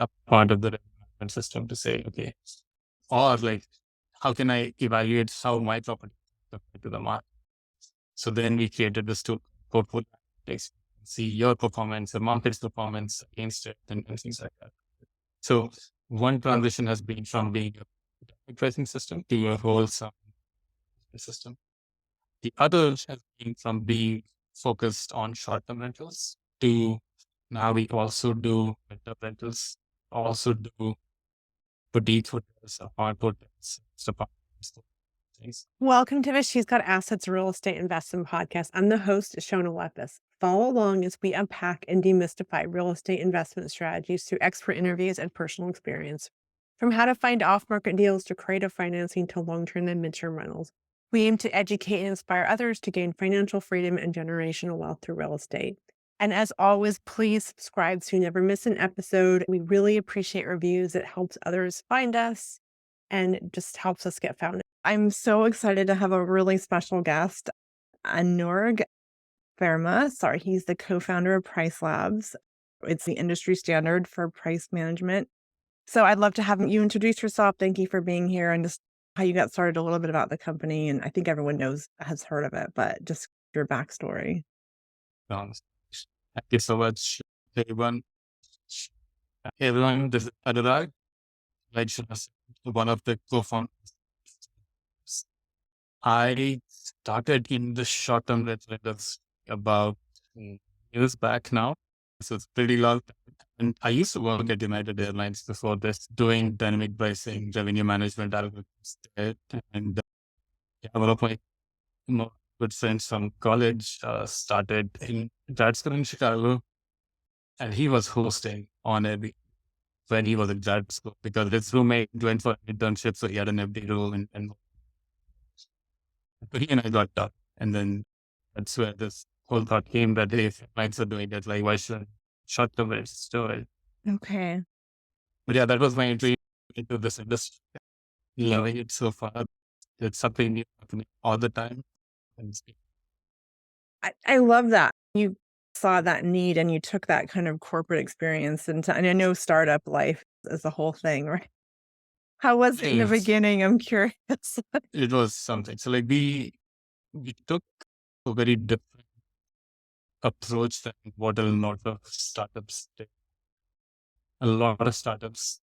a part of the management system to say, okay, or like, how can I evaluate how my property compared to the market? So then we created this tool, portfolio analytics, see your performance, the market's performance against it, and things like that. So one transition has been from being a dynamic pricing system to a whole system. The other has been from being focused on short-term rentals to now we also do midterm rentals, also do boutique hotels, apartment hotels, apartments, things. Welcome to the She's Got Assets Real Estate Investment Podcast. I'm the host, Shona Lepis. Follow along as we unpack and demystify real estate investment strategies through expert interviews and personal experience. From how to find off-market deals to creative financing to long-term and midterm rentals, we aim to educate and inspire others to gain financial freedom and generational wealth through real estate. And as always, please subscribe so you never miss an episode. We really appreciate reviews. It helps others find us and just helps us get found. I'm so excited to have a really special guest, Anurag Verma. He's the co-founder of Price Labs. It's the industry standard for price management. So I'd love to have you introduce yourself. Thank you for being here and just how you got started, a little bit about the company. And I think everyone has heard of it, but just your backstory. Thank you so much, everyone. Hey everyone, this is Anurag. Like Shona said, one of the co-founders. I started in the short-term rental industry about years back now. So it's pretty long time. And I used to work at United Airlines before this, doing dynamic pricing, revenue management algorithms there. And one of my more good friends from college started in grad school in Chicago. And he was hosting on every when he was in grad school because his roommate went for an internship, so he had an FD role and he and I got done. And then that's where this whole thought came that if clients are doing that, like why shouldn't short-term rentals do it? Okay. But yeah, that was my entry into this industry. Loving it so far. It's something new happening all the time. And I love that. You saw that need and you took that kind of corporate experience and I know startup life is the whole thing, right? How was it in the beginning? I'm curious. It was something. So like we took a very different approach than what a lot of startups did. A lot of startups,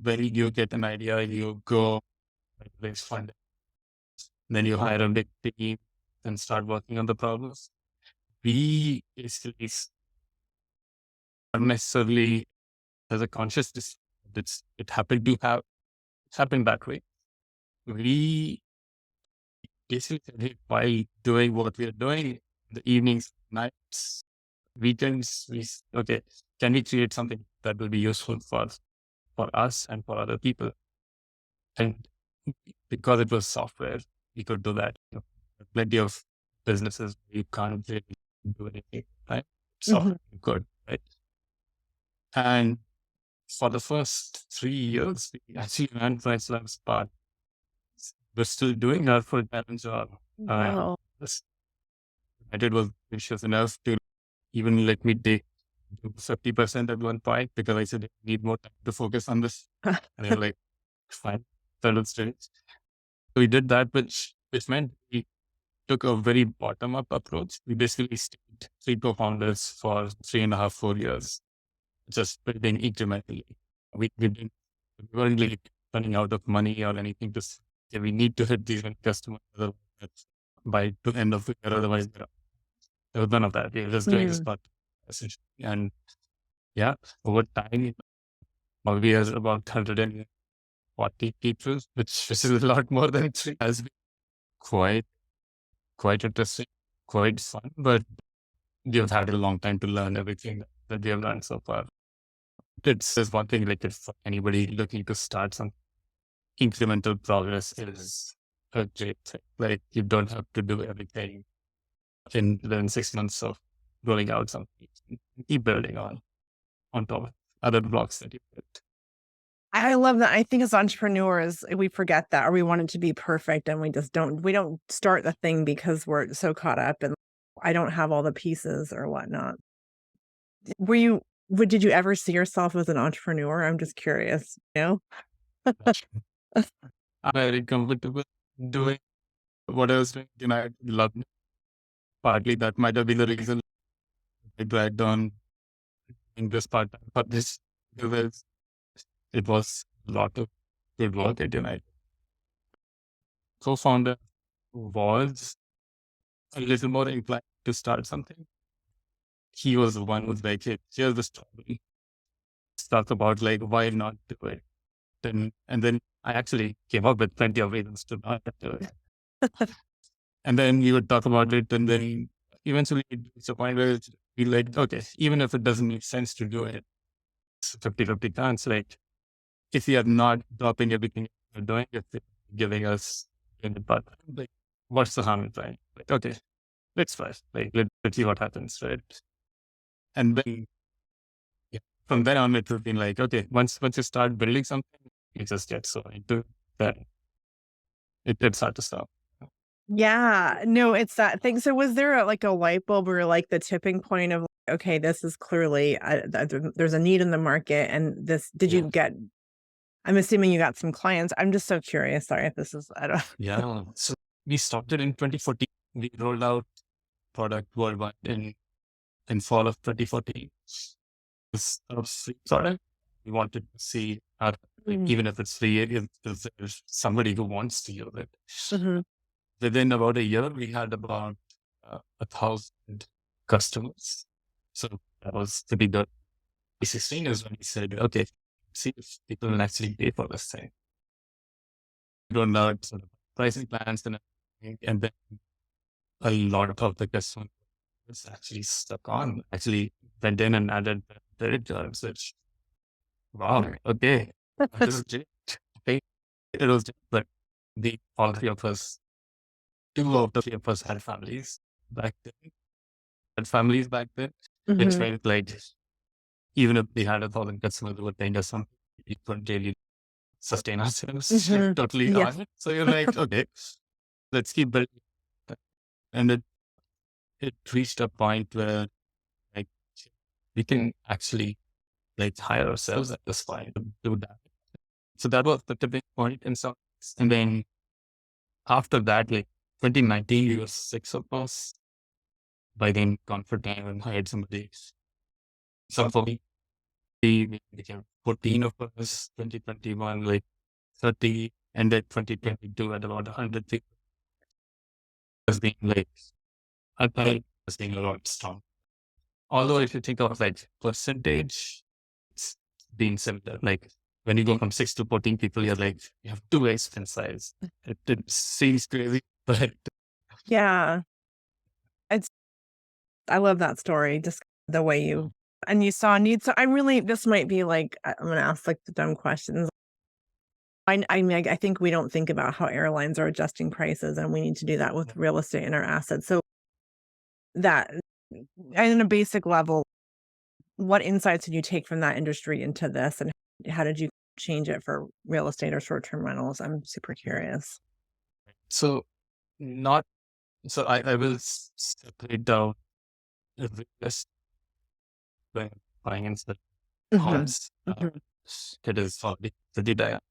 when you get an idea, you go raise funding, then you hire a big team and start working on the problems. We basically not necessarily as a conscious decision. It happened that way. We basically said, hey, by doing what we are doing, the evenings, nights, weekends, can we create something that will be useful for us and for other people? And because it was software, we could do that. Plenty of businesses, you can't really do anything, right? Software good, right? And for the first 3 years, we actually ran Price Labs, but we're still doing our full-time job. Wow. It was vicious enough to even let me take 50% at one point because I said I need more time to focus on this. And they were like, fine, let's do it. So we did that, which meant we took a very bottom-up approach. We basically stayed 3 co-founders for 3.5, 4 years, just building incrementally. We weren't really running out of money or anything to say, we need to hit these customers by the end of the year, otherwise there was none of that. We were just doing this part essentially. And yeah, over time, we are about 140 people, which is a lot more than 3, has been quite interesting, quite fun, but we've had a long time to learn everything that we have learned so far. It's one thing, like if anybody looking to start some incremental progress is a great thing. Like you don't have to do everything in 6 months of rolling out something. Keep building on top of other blocks that you built. I love that. I think as entrepreneurs, we forget that, or we want it to be perfect and we don't start the thing because we're so caught up and I don't have all the pieces or whatnot. Were you Did you ever see yourself as an entrepreneur? I'm just curious, you know? I'm very comfortable doing what I was doing, and I loved it. Partly that might have been the reason I dragged on in this part time for this, because it was a lot of good work at United. Co-founder was a little more inclined to start something. He was the one who was like, hey, here's the story. Talk about like why not do it. And then I actually came up with plenty of reasons to not do it. And then we would talk about it, and then eventually it's a point where it's be like, okay, even if it doesn't make sense to do it, it's 50-50 chance. Like if you are not dropping everything you're doing, if you're giving us in the part, like what's the harm in trying? Like, okay, let's try. Like let's see what happens, right? And then yeah, from then on, it has been like, okay, once you start building something, you just get so into that it's hard to stop. Yeah, no, it's that thing. So was there like a light bulb or like the tipping point of, okay, this is clearly, there's a need in the market and this, did you get, I'm assuming you got some clients. I'm just so curious. Sorry if this is, I don't. Yeah. So we started in 2014. We rolled out product worldwide in fall of 2014. This free product. We wanted to see how, like, even if it's free, if there's somebody who wants to use it. Mhm. Within about a year, we had about 1,000 customers. So that was pretty good. 2016 is when we said, okay, see if people will actually pay for this thing. We rolled out sort of pricing plans and everything, and then a lot of the customers actually stuck on, actually went in and added credit terms, which, wow, okay, that is legit. Okay. It was just like all three of us, two of the three of us had families back then, which Mhm. meant like, even if they had 1,000 customers who were paying us something, we couldn't really sustain ourselves Mhm. totally Yeah. on it. So you're like, okay, let's keep building. And it reached a point where like we can actually like hire ourselves at this point to do that. So that was the tipping point in some. And then after that, like 2019, we were 6 of us. By then, gone for time and hired somebody. Some for me, we became 14 of us. 2021, like 30, and then 2022 at about 100 people. Has been like, I think has been a lot strong. Although if you think of like percentage, it's been similar. Like when you go from 6 to 14 people, you're like, you have 2x in size. It seems crazy, but Yeah. It's, I love that story. Just the way you, and you saw a need. So I'm really, this might be like, I'm going to ask like the dumb questions. I mean, I think we don't think about how airlines are adjusting prices, and we need to do that with real estate and our assets. So that, and in a basic level, what insights did you take from that industry into this, and how did you change it for real estate or short-term rentals? I'm super curious. so not, so I will separate out the risk when buying into the Mhm. homes. Mhm. It is pretty dynamic.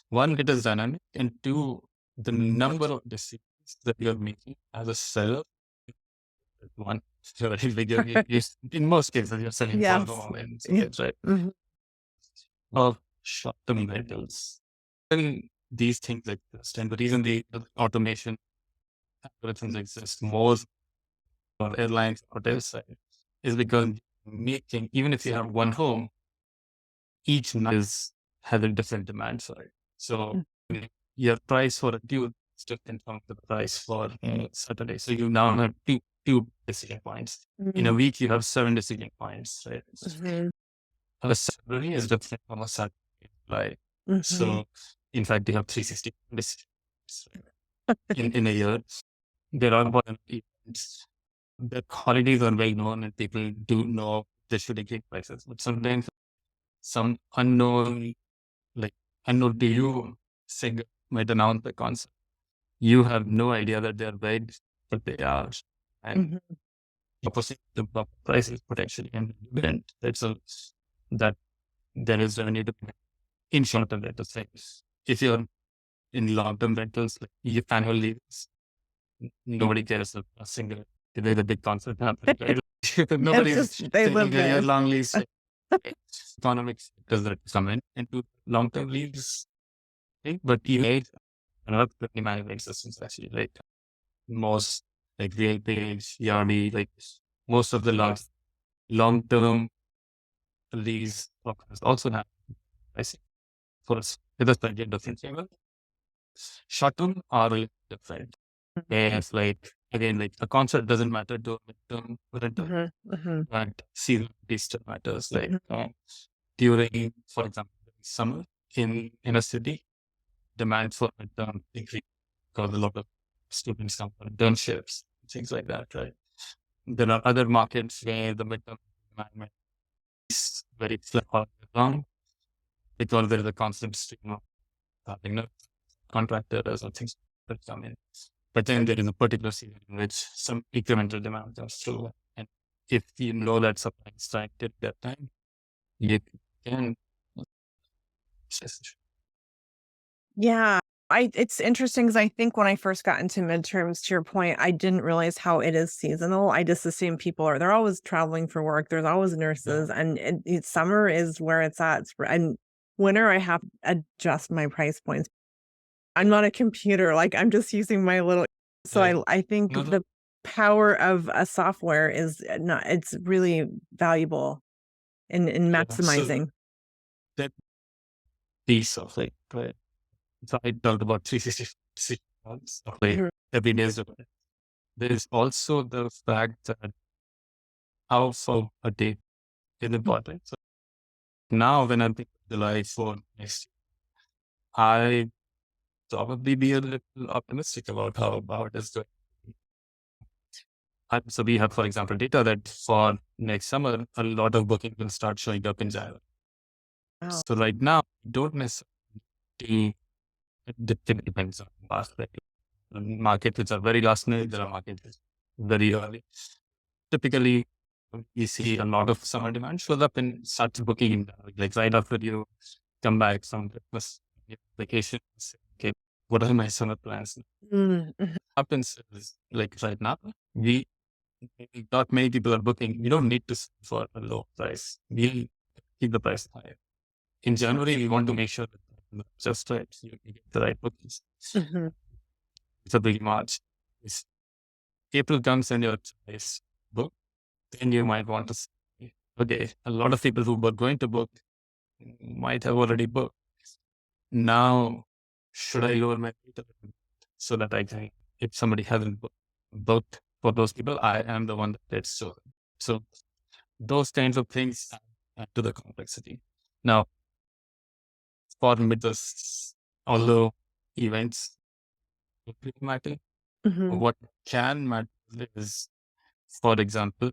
One, it is dynamic, and two, the number of decisions that you're making as a seller. One, so in most cases, you're selling for the Yes. moment, Yeah. right? Mhm. Of short-term rentals. And these things exist, and the reason the automation algorithms exist more for airlines, hotel side, is because making, even if you have one home, each night has a different demand side. So your price for a tube is different from the price for Saturday. So you now have two decision points. In a Mhm. week, you have 7 decision points, right? Mhm. A Saturday is different from a Saturday, right? Mhm. So in fact, you have 360 decisions in a year. There are important events. The holidays are well known and people do know they should increase prices. But sometimes some like unknown to you singer might announce the concert. You have no idea that they're big, but they are. And Mhm. opposite the prices potentially and dividend. That's a that there is revenue to in short term rentals. Like if you're in long term rentals, like your annual leases, nobody cares a single. There's a big concert happening, right? It's Nobody's just they saying live a year there. long lease. Economics does that come in into long term leases, right? But you made another pretty management systems actually, like most like real page, Yardi, like most of the long term lease programs also have pricing for us. It is slightly different level. Short term are really different. It's like again, like a concept doesn't matter to a midterm rental, but seasonality still matters. Like during, for example, summer in a city, demand for midterm increase because a lot of students come for internships, things like that, right? There are other markets where the midterm demand is very flat all year long because there is a constant stream of contractors or things that come in. But then there is a particular season in which some incremental demand comes through. And if you know that supply is tight at that time, you can. Yeah. It's interesting because I think when I first got into midterms, to your point, I didn't realize how it is seasonal. I just assume they're always traveling for work. There's always nurses, and summer is where it's at. And winter, I have to adjust my price points. I'm not a computer, like I'm just using my little. So I think No, the power of a software is not. It's really valuable in so maximizing. that piece of like, right. So I talked about 360 months of like Mhm. every day is different. There is also the fact that how for a day is important. So now when I'm thinking July for next year, I probably be a little optimistic about how it is going. So we have, for example, data that for next summer, a lot of booking will start showing up in January. Wow. So right now, don't necessarily depends on past. Like markets which are very last minute, there are markets which are very early. Typically, you see a lot of summer demand shows up and starts booking in like right after you come back from Christmas vacation. Okay, what are my summer plans? Mm, mhm, Happens is like right now, we not many people are booking. We don't need to sell for a low price. We keep the price higher. In January, we want to make sure that just right, you get the right bookings. mhm, February, March. If April comes and your choice book, then you might want to say, okay, a lot of people who were going to book might have already booked. Now, should I lower my rate so that I can, if somebody hasn't booked for those people, I am the one that gets chosen. So those kinds of things add to the complexity. Now, for middles, although events matter, mhm, what can matter is, for example,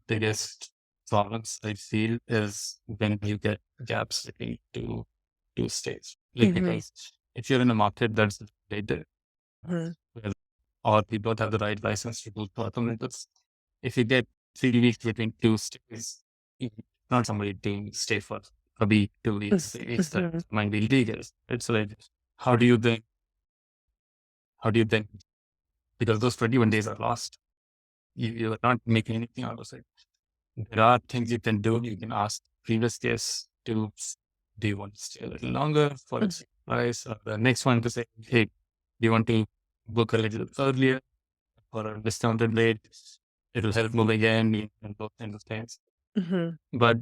biggest problems I feel is when you get gaps between two states. Like mhm, because if you're in a market that's regulated, mhm. where or you don't have the right license to do fundamentals, if you get 3 weeks between two states, not somebody to stay for a week, 2 weeks, 3 weeks, that Mhm. might be illegal. It's like how do you then how do you then because those 21 days are lost. You are not making anything out of it. There are things you can do. You can ask previous guests to, do you want to stay a little longer for Mm, its price? Or the next one to say, hey, do you want to book a little earlier for a discounted rate? It will help move again and those kinds of things. mhm, But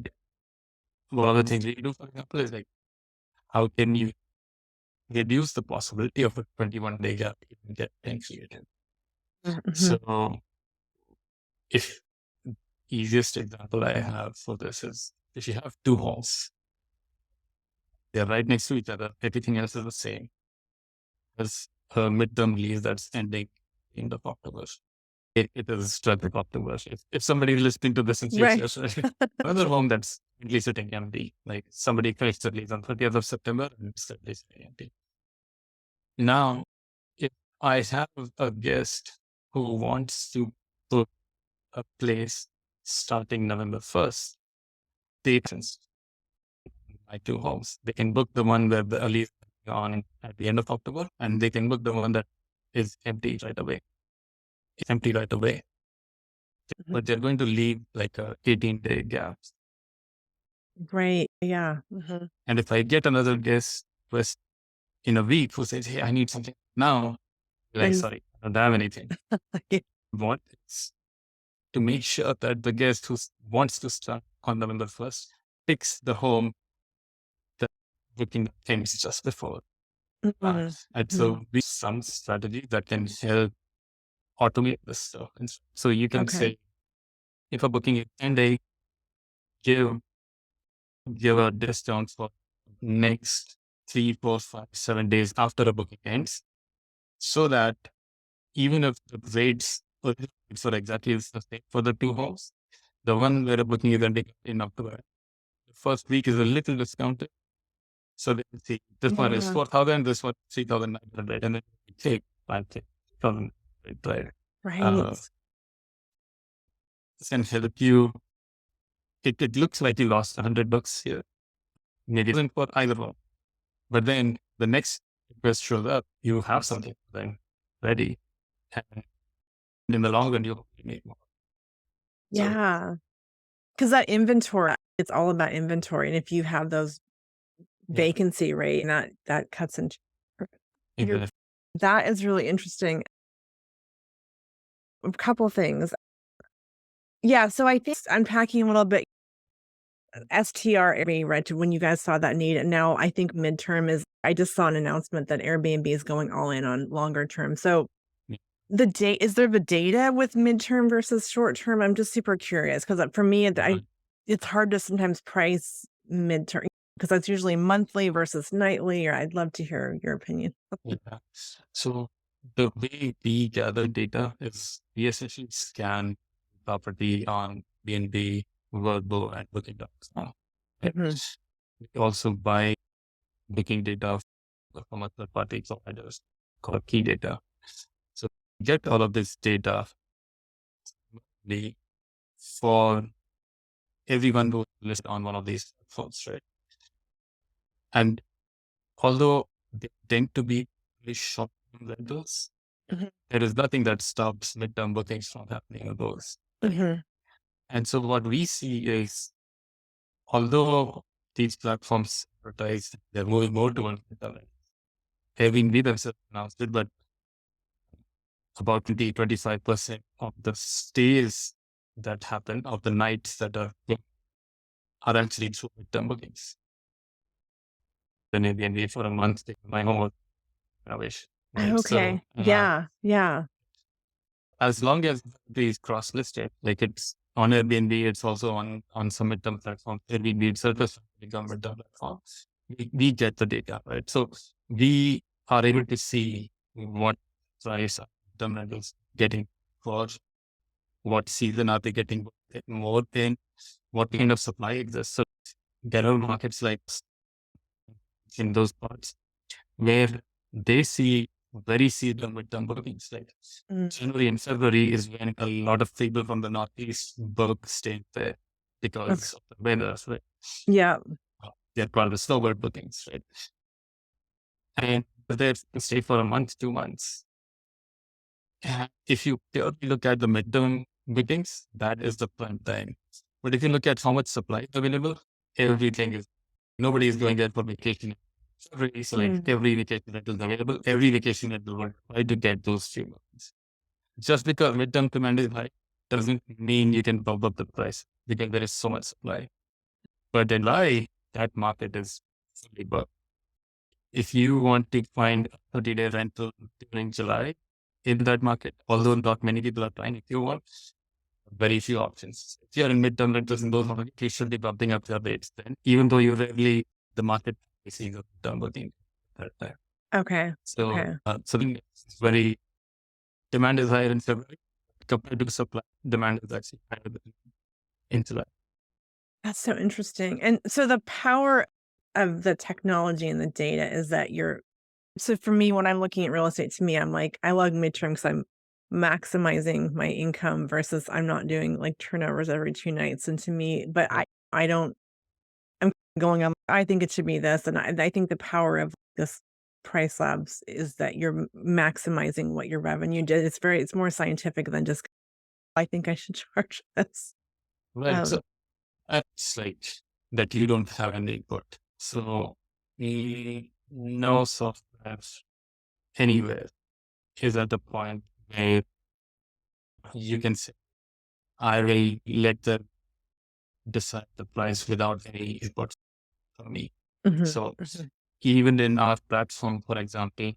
one of the things we do, for example, is like, how can you reduce the possibility of a 21-day gap even get created? mhm, So if easiest example I have for this is if you have two halls, they're right next to each other. Everything else is the same. There's a midterm lease that's ending in the October. It is tragic October. If somebody is listening to this in Right. future, another home that's at least sitting empty, like somebody finished the lease on 30th of September and it's still sitting empty. Now, if I have a guest who wants to book a place starting November 1st, they can buy two homes. They can book the one where the early on at the end of October, and they can book the one that is empty right away. It's empty right away. But they're going to leave like a 18-day gap. Right. Yeah. Mhm. And if I get another guest request in a week who says, "Hey, I need something now," like, And sorry, I don't have anything. yeah. What is to make sure that the guest who wants to start on November 1st picks the home that booking ends just before. Mhm. And Mhm. so we some strategy that can help automate this stuff. And so you can Okay. say, if a booking is 10 day, give a discount for next 3, 4, 5, 7 days after a booking ends, so that even if the rates for exactly the same for the two homes, the one where a booking is ending in October, the first week is a little discounted. So they can see this one is Yeah. 4,000, this one 3,900, and then you take 5,000, right? Right. Uh, this can help you. It looks like you lost $100 here. Maybe it isn't for either one. But then the next request shows up, you have something then ready. And in the long run, you'll make more. So Yeah. Because that inventory, it's all about inventory. And if you have those yeah, vacancy rate, and that cuts into your even if that is really interesting. A couple things. Yeah, so I think unpacking a little bit STR, right, to when you guys saw that need, and now I think midterm is I just saw an announcement that Airbnb is going all in on longer term. So yeah, the date is there the data with midterm versus short term? I'm just super curious because for me, it's hard to sometimes price midterm because that's usually monthly versus nightly, or I'd love to hear your opinion. yeah. So the way we gather data is we essentially scan property on BNB, Verbo, and Booking.com. Right? Mhm. We also buy booking data from a third party providers called key data. So we get all of this data we, for everyone who's listed on one of these platforms, right? And although they tend to be really short-term rentals, Mhm. there is nothing that stops midterm bookings from happening on those. Right? Mhm. And so what we see is, although these platforms advertise, they're moving more towards midterm rentals. Airbnb themselves announced it, but about 20-25% of the stays that happen, of the nights that are actually through midterm bookings. Then Airbnb for a month, take my home renovation, right? So Okay. Yeah. Yeah. as long as it is cross-listed, like it's on Airbnb, it's also on some midterm platform. Airbnb itself is become midterm platform. We get the data, right? So we are able to see what price are midterm rentals getting for what season are they getting more in, what kind of supply exists. So there are markets like in those parts where they see very seasonal midterm bookings. Like Mm. January and February is when a lot of people from the Northeast book stay there Okay. because of the weather, right? Yeah. They're called the snowbird bookings, right? And they stay for a month, 2 months. If you purely look at the midterm bookings, that is the prime time. But if you look at how much supply is available, everything is, nobody is going there for vacation. So like Mm. every vacation rental is available, every vacation rental will try to get those 3 months. Just because midterm demand is high doesn't mean you can bump up the price because there is so much supply. But in July, that market is fully booked. If you want to find a 30-day rental during July in that market, although not many people are trying, if you want, very few options. If you're in midterm rentals in those markets, you should be bumping up your rates then, even though you rarely, the market is seeing a midterm booking at that time. Okay. So, Okay. so it's very, demand is higher in February compared to supply. Demand is actually higher in July. That's so interesting. And so the power of the technology and the data is that you're so for me, when I'm looking at real estate, to me, I'm like, I love midterm because maximizing my income versus I'm not doing like turnovers every 2 nights. And to me, but I don't I'm going on, I think it should be this, and I think the power of this Price Labs is that you're maximizing what your revenue did. It's more scientific than just, "I think I should charge this." Right. Um So it's like that you don't have any input. So no software anywhere is at the point where you can say, I will let them decide the price without any input from me. Mhm, So mhm, even in our platform, for example,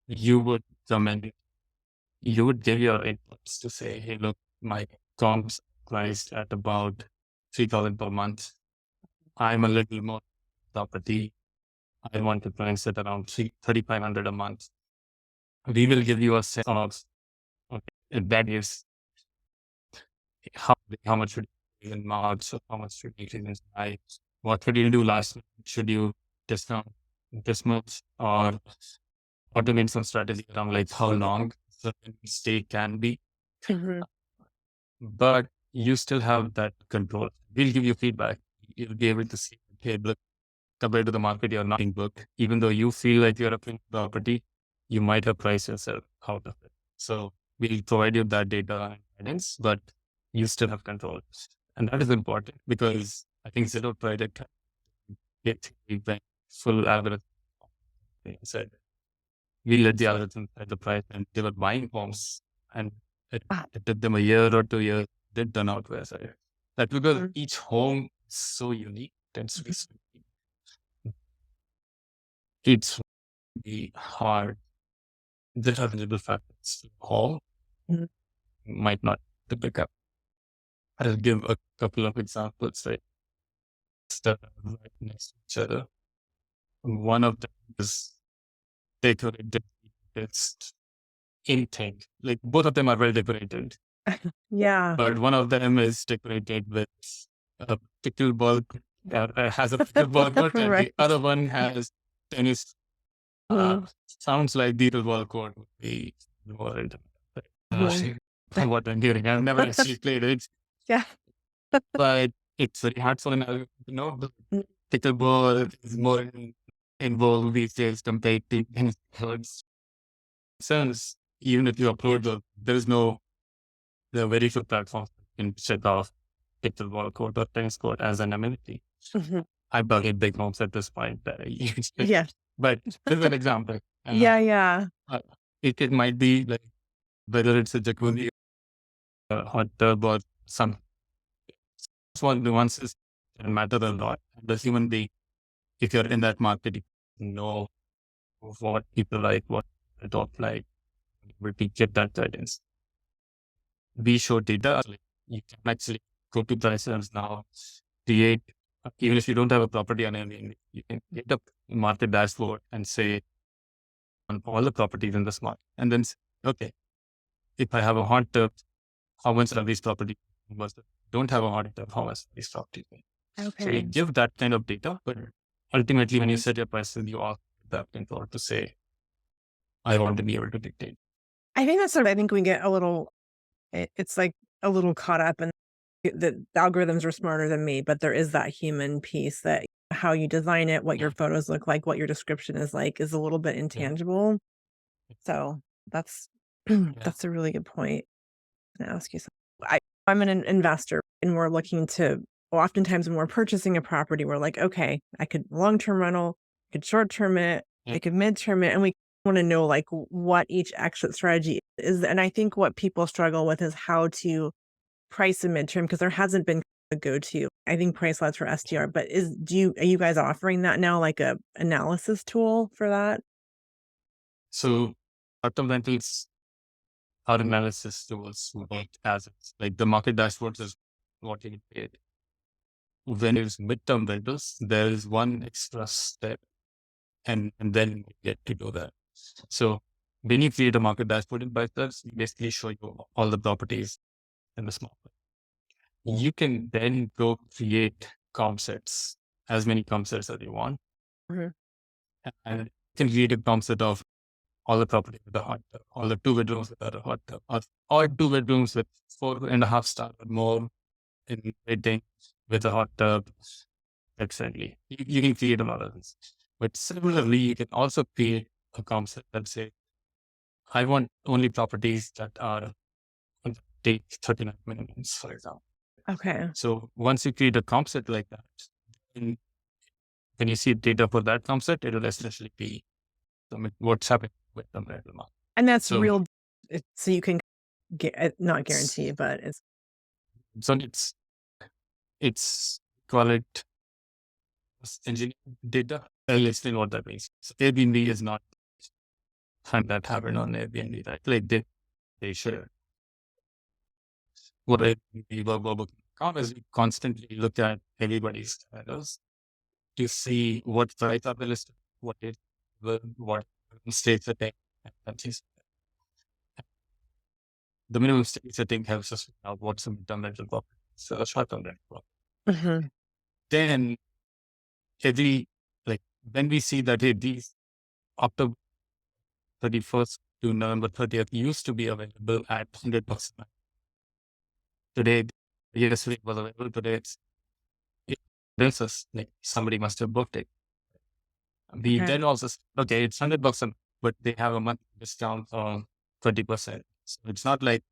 you would recommend, you would give your inputs to say, hey, look, my comps priced at about 3,000 per month. I'm a little more property. I want to price it around 3,500 a month. We will give you a sense of, okay, if that is how much should you do in March, or how much should you do in July? What should you do last month? Should you discount this much, or automate some strategy around like how long the stay can be? mhm, But you still have that control. We'll give you feedback. You'll be able to see, okay, look, compared to the market, you're not being booked. Even though you feel like you're a print property, you might have priced yourself out of it. So we'll provide you that data and guidance, but you still have control. And that is important because I think Zero Project get the full algorithm. They said we let the algorithm at the price, and they were buying homes, and ah, it took them a year or 2 years, did turn out where I that because mm, each home is so unique, tends to be mhm, so unique. It's really hard. There are visible factors home mhm. might not to pick up. I'll give a couple of examples, right? That are right next to each other. One of them is decorated. It's intake. Like both of them are well decorated, Yeah. but one of them is decorated with a pickleball, has a pickleball court, and Right. the other one has tennis. Mhm, Sounds like the pickleball court would be more intimate. mhm. What I'm hearing, I've never actually played it, Yeah. but it's very hard for an algorithm to know. But Mm, pickleball is more involved these days compared to tennis courts. Since even if you upload there is no, there are very few platforms that can set off pickleball court or tennis court as an amenity. mhm. I bucket big homes at this point. Yeah. But this is an example. Yeah, yeah. Uh, it might be like whether it's a jacuzzi, hot tub, or some small nuances that matter a lot. The human being, if you're in that market, you know what people like, what they don't like, will be get that guidance. We show data. Like you can actually go to prices now, create, even if you don't have a property on Airbnb, you can get a market dashboard and say on all the properties in this market. And then, okay, if I have a hot tub, how much are these properties? Don't have a hot tub, how much are these properties? So we Okay. give that kind of data, but ultimately, when you set your prices, you ask that control to say, I want to be able to dictate. I think that's sort of, I think we get a little, it's like a little caught up in the algorithms are smarter than me, but there is that human piece that how you design it, what your Yeah. photos look like, what your description is like is a little bit Yeah. intangible. So that's Yeah. that's a really good point. I'm gonna ask you something. I'm an investor and we're looking to, well, oftentimes when we're purchasing a property, we're like, okay, I could long-term rental, I could short-term it, Yeah. I could mid-term it, and we want to know like what each exit strategy is. And I think what people struggle with is how to price a midterm because there hasn't been a go-to. I think price labs for SDR, but are you guys offering that now, like a analysis tool for that? So, short-term rentals, our analysis tools work as it's like the market dashboards is what you create. When it's midterm rentals, there is one extra step, and then you get to do that. So when you create a market dashboard in Biceps, we basically show you all the properties in the small. You can then go create comp sets, as many comp sets as you want, Mhm. and you can create a comp set of all the property with a hot tub, all the 2 bedrooms without a hot tub, or all 2 bedrooms with 4.5 star or more in rating with a hot tub, etc. You can create a lot of this. But similarly, you can also create a concept that say, I want only properties that are take 39 minimums, for example. Okay. So once you create a concept like that, then when you see data for that concept, it will essentially be what's happening with the rental market. And that's So, real. So you can not it's- guarantee, but it's so it's call it engineering data. I'll explain what that means. So Airbnb is not find that happen on Airbnb, right? Like they should. What Airbnb is we constantly look at everybody's standards to see what price are they listed, what it what state setting and countries. The minimum state setting helps us figure out what's a midterm rental property, so a short-term rental property. Mhm. Then when we see that these October 31st to November 30th used to be available at $100. Today, yesterday it was available. Today it tells us like somebody must have booked it. We Okay. then also okay, it's $100, but they have a month discount on 20%. So it's not like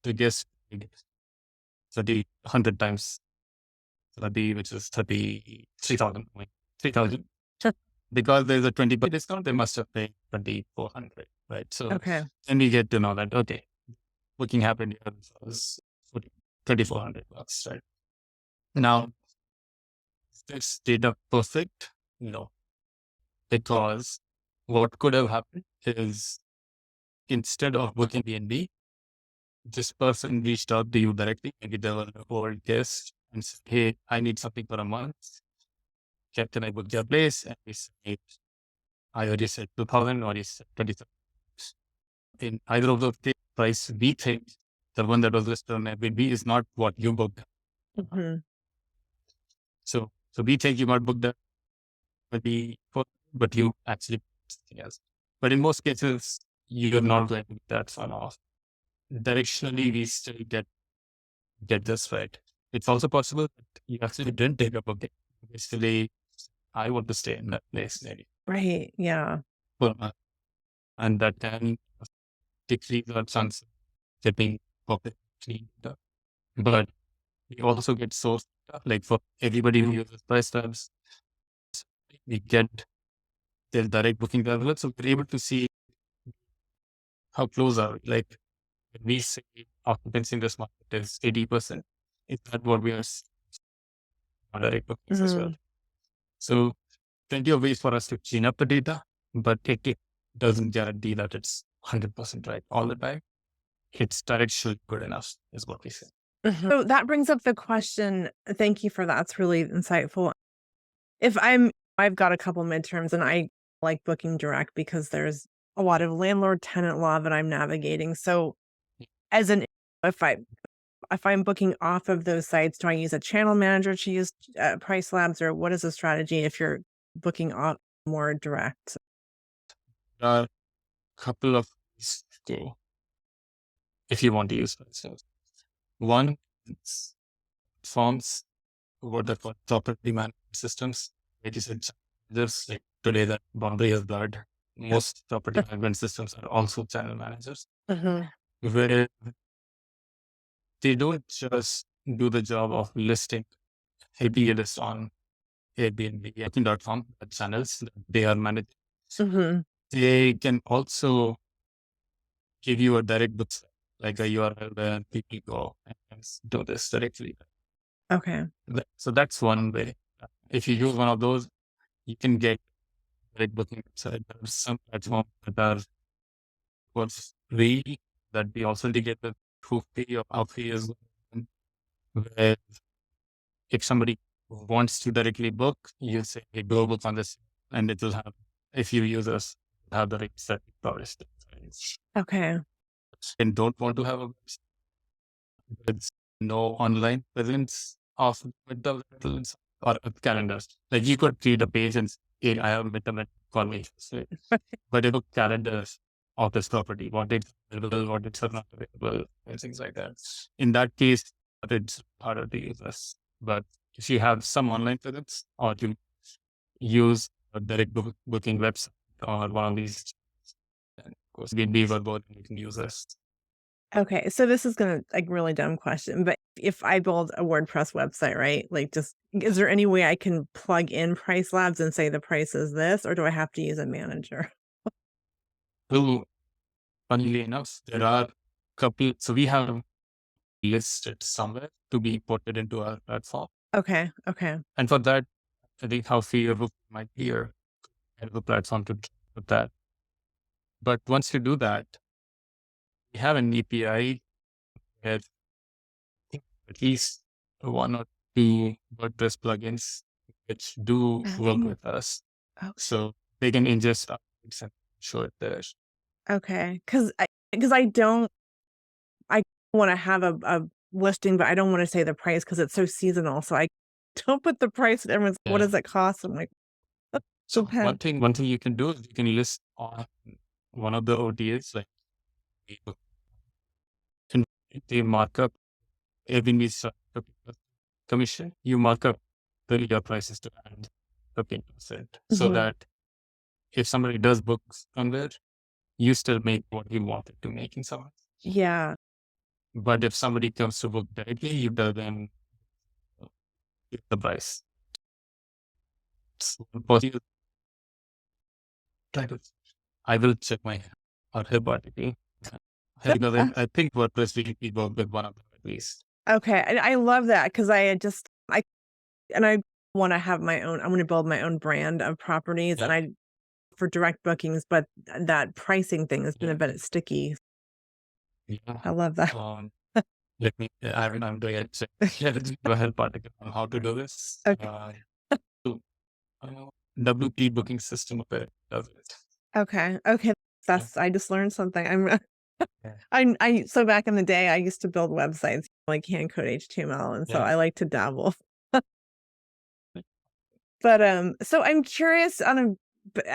to guess 100 times 30, which is 33,000. 3,000. Sure. Because there's a 20% discount, they must have paid 2,400, right? So Okay. then we get to know that, okay, booking happened here was $2,400, right? Now, is this data perfect? No, because what could have happened is instead of booking BNB, this person reached out to you directly. Maybe they were an old guest and said, hey, I need something for a month. Can I book your place? And we said, I already said 2,000 or you said 20,000. In either of those price, we think the one that was listed on Airbnb is not what you booked. Mhm. So we think you might book that, but you actually booked something else. But in most cases, you're not going to get that far off. Directionally, we still get this right. It's also possible that you actually didn't take a booking. Basically, I want to stay in that place maybe Right. Yeah. for a month. And that can decrease our chance of getting public clean data. But we also get source data, like for everybody who uses price tabs, we get their direct booking level. So we're able to see how close are we. Like when we say occupancy in this market is 80%, is that what we are seeing on direct bookings as well? Mhm. So plenty of ways for us to clean up the data, but it doesn't guarantee that it's 100% right all the time. It's directionally good enough, is what we say. So that brings up the question. Thank you for that. It's really insightful. If I've got a couple midterms and I like booking direct because there's a lot of landlord tenant law that I'm navigating. So as an if I if I'm booking off of those sites, do I use a channel manager to use Price Labs, or what is the strategy if you're booking off more direct? There are a couple of ways to go if you want to use price tabs. One, it's forms what are called property management systems. It is just like today that boundary is blurred. Most property management systems are also channel managers, Mhm. where they don't just do the job of listing AP list on Airbnb, Booking.com, the channels that they are managing. Mhm. They can also give you a direct book, like a URL where people go and do this directly. Okay. So that's one way. If you use one of those, you can get direct booking website. There's some platforms that are for free that we also integrate with who fee or how fee is going. Where if somebody wants to directly book, you say hey, go book on this, and it will have if you use us have the rates that we published. Okay. And don't want to have a website with no online presence of midterm rentals or calendars. Like you could create a page and say, hey, I have midterm, call me. But if calendars of this property, what it's available, what it's not available, and things like that. In that case, it's harder to use this. But if you have some online presence, or you use a direct booking website or one of these, then of course, Airbnb or both, you can use this. Okay, so this is gonna like really dumb question, but if I build a WordPress website, right? Like just is there any way I can plug in Price Labs and say the price is this, or do I have to use a manager? So, funnily enough, there are couple, so we have listed somewhere to be ported into our platform. Okay, okay. And for that, I think how feasible might be or the platform to put that. But once you do that, we have an API where at least one or two WordPress plugins which do work with us. Oh, So they can ingest updates and show it there. okay. Because I don't I wanna have a listing, but I don't wanna say the price because it's so seasonal, so I don't put the price and everyone's, "What Yeah. does it cost?" I'm like, So "Okay." one thing you can do is you can list on one of the OTAs, like and they mark up Airbnb's commission. You mark up the your prices to add 15%, so Mhm. that if somebody does book somewhere, you still make what you wanted to make in somewhere. Yeah. But if somebody comes to book directly, you tell them the price. So, I will check my or her party because I think WordPress we work with one of them at least. Okay, and I love that because I had just I wanna have my own I wanna build my own brand of properties, and Yeah, I for direct bookings, but that pricing thing has been yeah, a bit sticky. yeah. I love that. Let me. I'm doing it. So, yeah, let's do a help article on how to do this. Okay. So, WP booking system of it does it. Okay, okay. Yeah, That's I just learned something. yeah, I so back in the day, I used to build websites, like hand code HTML, and so yeah. I like to dabble. But, so I'm curious on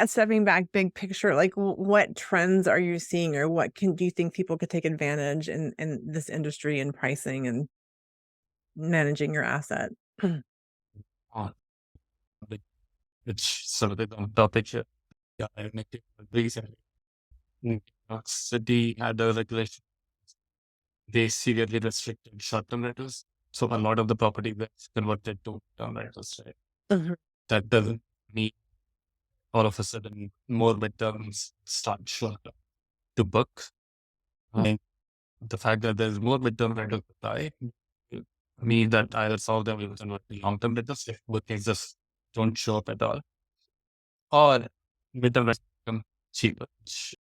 stepping back big picture, like what trends are you seeing or what do you think people could take advantage in this industry and pricing and managing your asset? On the which some of the topic here. Yeah, I make it recently. New York City had a regulation. They severely restricted short-term rentals. So a lot of the property gets converted to term rentals, right? Mhm. That doesn't mean all of a sudden more midterms start showing up to book. And the fact that there's more midterm rental supply means that either some of them will convert to long-term rentals if bookings just don't show up at all, or midterm rentals become cheaper, which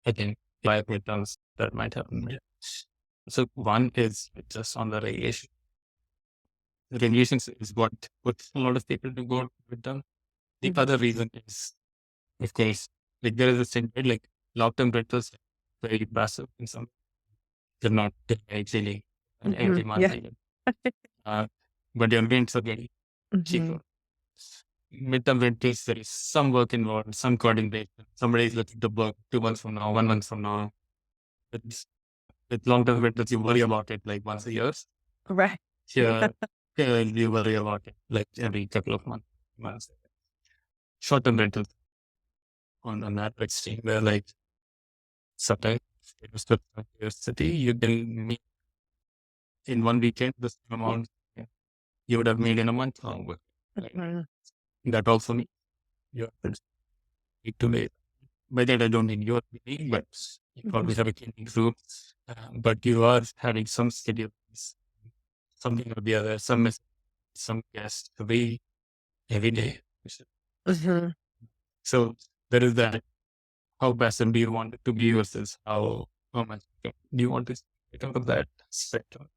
I think by midterms that might happen. Yeah. So one is just on the regulation. Regulations is what puts a lot of people to go with them. The Mhm. other reason is, of course, like there is a thing, right? Like long-term rentals, very passive in some. They're not actually every Mhm. month Yeah. even. Uh, but your rents are very Mhm. cheaper. Midterm rentals, there is some work involved, some coordination. Somebody is looking to book 2 months from now, 1 month from now. It's, with long-term rentals, you worry about it like once a year. Right. Here, here you worry about it like every couple of months. Short-term rentals on that extreme where like sometimes it was to your city, you can meet in one weekend the same amount you would have made in a month long work. Right? Mhm. That also means you need to make. By that I don't mean your meeting, but you Mhm. probably have a cleaning crew. But you are having some schedules, something or the other, some guests every day. Mhm. So there is that. How passive do you want it to be versus how much do you want to spend on that spectrum?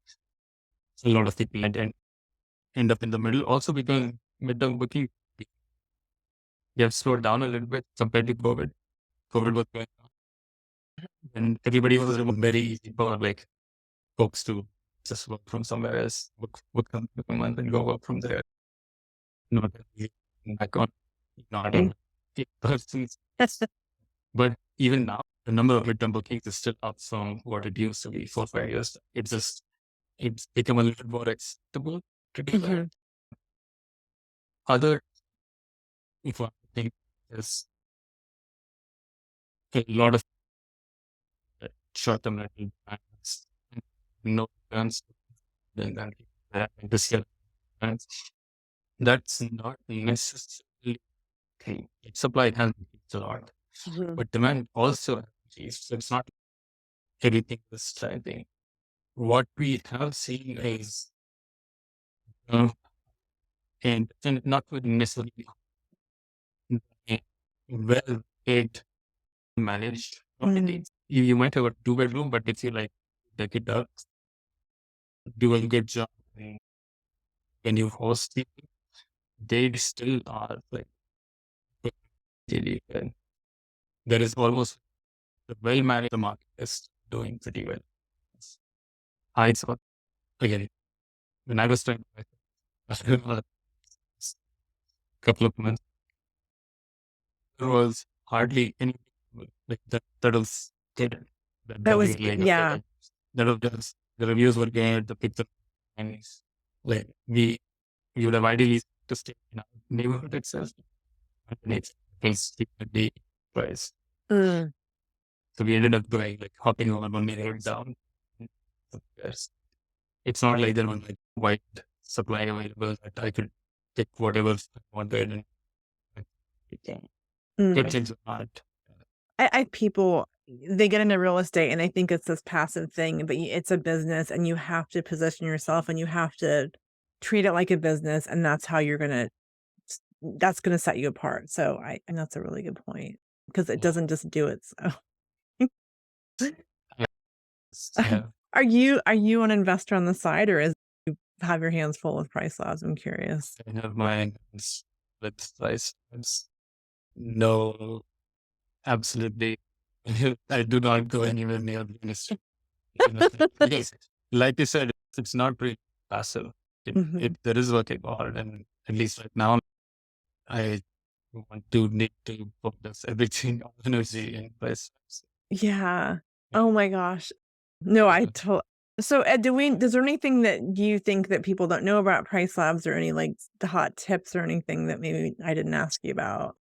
A lot of people end up in the middle. Also because midterm booking, they have slowed down a little bit compared to COVID. COVID was going on and everybody was remote, very easy for like folks to just work from somewhere else, book them for a month and go work from there. Not that easy back on, not on persons. But even now, the number of midterm bookings is still up from what it used to be 4 or 5 years. It's become a little more acceptable to do that. Other important thing is a lot of short-term rental plans, no returns, then this year. That's not necessarily thing. Supply has increased a lot, but demand also increased. So it's not everything is sliding. What we have seen is, and not necessarily well paid, managed properties. You might have a 2-bedroom, but if you like it does do a good job when you host people, they still are like really good. There is almost the well managed market is doing pretty well. I saw again when I was trying a couple of months, there was hardly any like that was good. That was really, like, yeah. that was just, the reviews were good, the picture and like we would have ideally to stay in our neighborhood itself. And it's a day price. So we ended up going like hopping over one neighborhood down. Yes. It's not like there was like wide supply available that I could pick whatever I wanted and get things hard. I people they get into real estate and they think it's this passive thing, but it's a business and you have to position yourself and you have to treat it like a business, and that's how that's gonna set you apart. So and that's a really good point because it doesn't just do it. So Yeah. are you an investor on the side, or is you have your hands full with Price Labs? I'm curious. I have my hands with price. No, absolutely. I do not go anywhere near the industry. Because, like you said, it's not really passive. There is working hard, and at least right now, I need to focus everything on energy and price. Yeah. Oh my gosh. No, I totally. So, Ed, is there anything that you think that people don't know about Price Labs, or any like the hot tips or anything that maybe I didn't ask you about?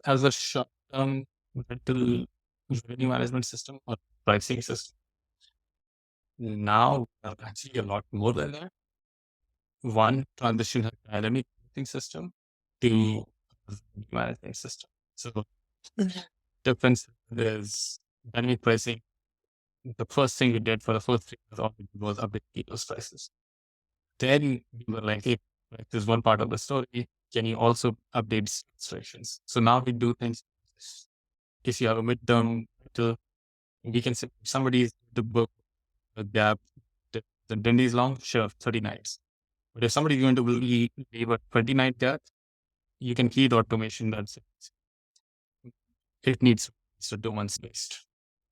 As a short-term rental revenue management system or pricing system, now actually a lot more than that. One transition dynamic pricing system to revenue management system. So difference is dynamic pricing. The first thing we did for the first 3 years was update those prices. Then we were like, hey, like, this is one part of the story. Can you also update restrictions? So now we do things. If you have a midterm, we can say somebody is to book a gap, the 10 days long, sure, 30 nights. But if somebody is going to leave a 20-night gap, you can key the automation that says it needs to 2 months based,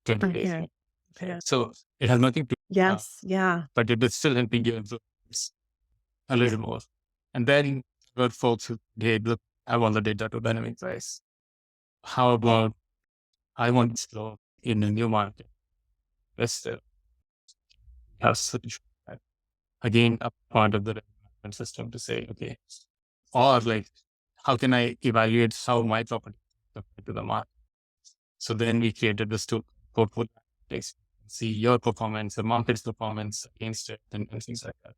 20 days. Okay. So it has nothing to Yes. Yeah. but it is still helping you improve a little more. And then good folks who look, I want the data to dynamic price. How about I want to slow in a new market? Let's still have solution. Again, a part of the development system to say, okay, or like, how can I evaluate how my property compared to the market? So then we created this tool, portfolio analytics, see your performance, the market's performance against it, and things like that.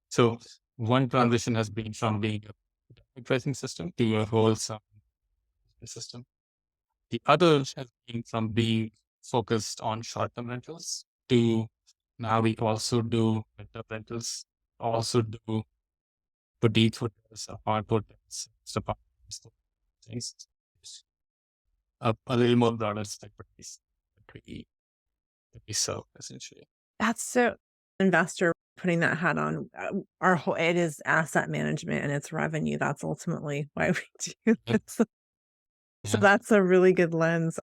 So one transition has been from being a dynamic pricing system to a wholesome system. The other has been from being focused on short-term rentals to now we also do midterm rentals, also do boutique hotels, apartment hotels, things. A little more broader expertise that we serve essentially. That's so investor putting that hat on. Our whole it is asset management and it's revenue. That's ultimately why we do this. So that's a really good lens.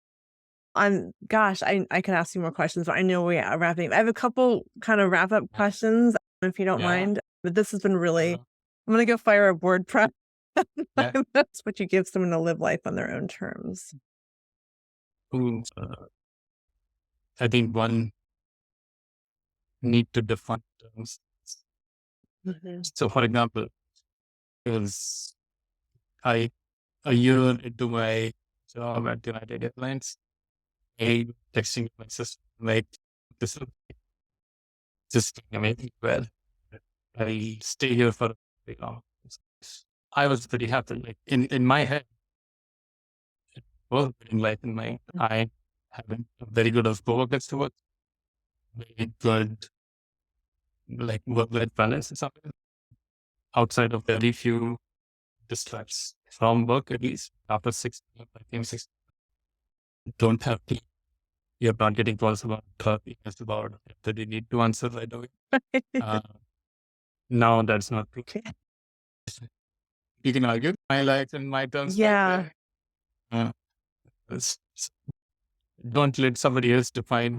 Gosh, I could ask you more questions, but I know we are wrapping. I have a couple kind of wrap up questions, if you don't mind. But this has been really. I'm gonna go fire a WordPress. That's what you give someone to live life on their own terms. I think one need to define terms. So, for example, is I a year into my job at United Airlines, I texting my sister like this is just amazing. Well, I stay here for very long. I was pretty happy. Like in my head, well, in life in my I have a very good of co-workers to work, very good like work-life balance and something outside of very few distracts from work at least after 6 I think 6 don't have to you're not getting calls about 30 minutes about that you need to answer right away. Now that's not true. You can argue my life and my terms. Yeah. It's- don't let somebody else define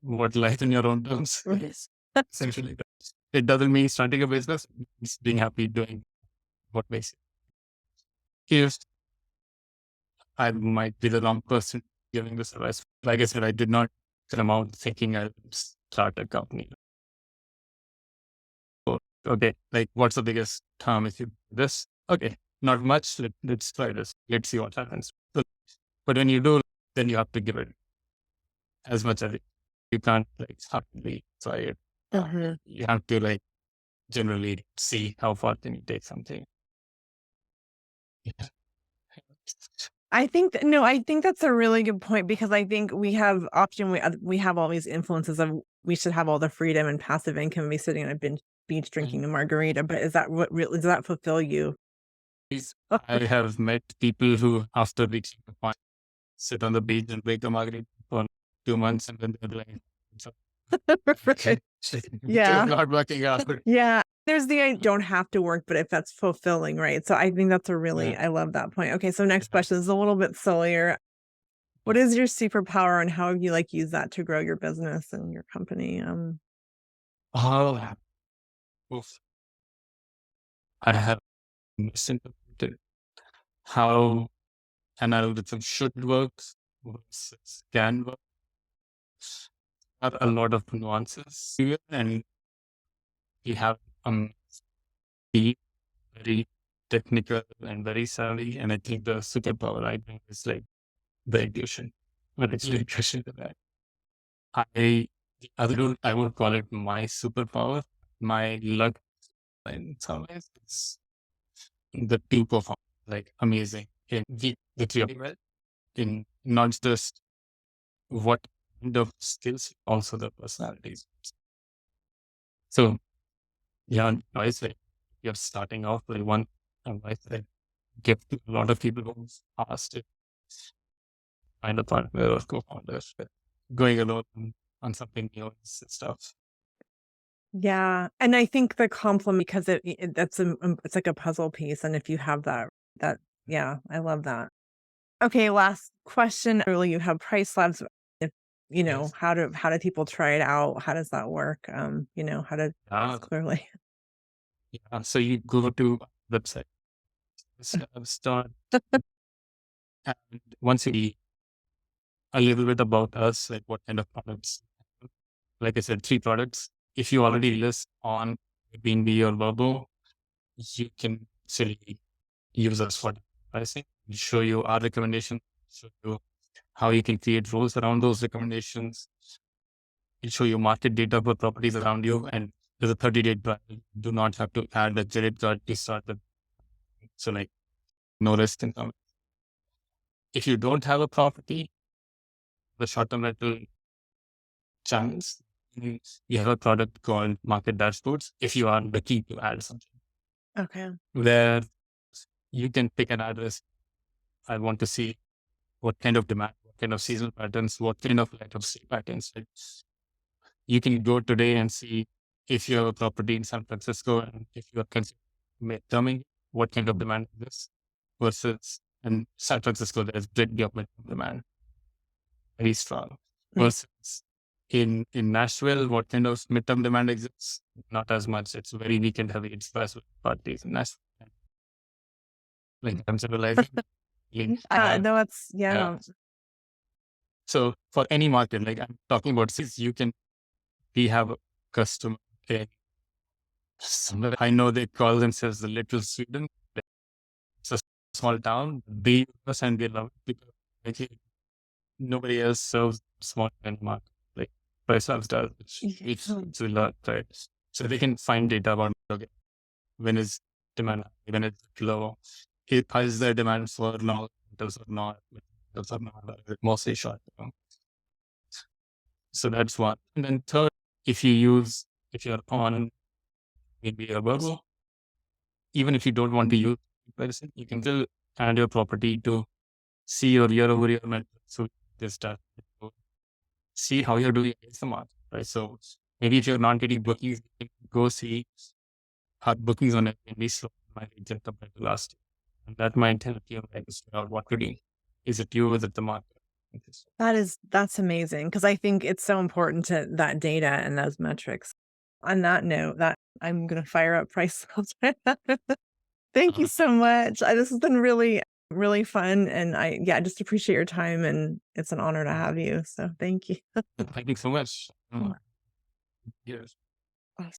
what life in your own terms is. Essentially, it doesn't mean starting a business. It's being happy doing what makes it. If I might be the wrong person giving this advice, like I said, I did not come out thinking I'll start a company. Okay, like what's the biggest harm if you do this? Okay, not much. Let's try this. Let's see what happens. But when you do, then you have to give it as much as you can't like happily try it. You have to like generally see how far can you take something. Yeah. I think I think that's a really good point because I think we have often we have all these influences of we should have all the freedom and passive income, be sitting on a beach drinking a margarita. But is that what really does that fulfill you? I have met people who, after reaching the point, sit on the beach and drink a margarita for 2 months, and then they're like, Right. Yeah. it's not working out. Yeah. There's the I don't have to work, but if that's fulfilling, right? So I think that's a really Yeah. I love that point. Okay, so next question is a little bit sillier. What is your superpower and how have you like use that to grow your business and your company? Oh, oof. I have misinterpreted how an algorithm should work versus can work. Are a lot of nuances to it, and we have deep, very technical and very savvy. And I think the superpower I think is like the intuition. But it's intuition to that. I would call it my superpower. My luck in some ways is the two perform like amazing in the three of well in not just what kind of skills, also the personalities. So yeah, I say you're starting off with one advice that give to a lot of people who asked it find a partner or co-founders, but going alone on something new and stuff. Yeah, and I think the compliment because that's it's like a puzzle piece, and if you have that yeah, I love that. Okay, last question. Really, you have price labs. If Yes. how do people try it out? How does that work? How to Yeah. clearly. Yeah. So you go to website, start, and once you see a little bit about us, like what kind of products, like I said, 3 products. If you already list on Airbnb or Verbo, you can actually use us for pricing. We show you our recommendation, show you how you can create rules around those recommendations. We'll show you market data for properties around you, and there's a 30-day trial. You do not have to add a credit card to start with. So like no risk in some. If you don't have a property, the short-term rental channels, you have a product called Market Dashboards. If you are the key to add something, Okay. where you can pick an address. I want to see what kind of demand, what kind of seasonal patterns, what kind of light of stay patterns. You can go today and see if you have a property in San Francisco and if you are considering midterming, what kind of demand is this versus in San Francisco, there's plenty of midterm demand, very strong. Versus in Nashville, what kind of midterm demand exists? Not as much. It's very weekend heavy. It's fast parties in Nashville. Like conceptualizing. No, it's Yeah. So for any market, like I'm talking about, we have a customer in somewhere. I know they call themselves the Little Sweden. It's a small town. They use us and we love it because like, nobody else serves small end market like Pricehouse does, which Yeah. it's a lot, right? So they can find data about okay, when is demand high, when it's low, is there demand for long rentals or not, rentals or not, or is it mostly short term? So that's one. And then third, if you're on maybe a web, even if you don't want to use comparison, you can still add your property to see your year-over-year metrics. So this stuff, see how you're doing against the market, right? So maybe if you're not getting bookings, you can go see how bookings on it can be slow my region compared to last year. And that might help you like figure out what to do. Is it you? Is it the market? That's amazing because I think it's so important to that data and those metrics. On that note, that I'm gonna fire up price. Thank you Uh, so much. This has been really, really fun, and I just appreciate your time, and it's an honor to have you. So thank you. Thank you so much. Yes.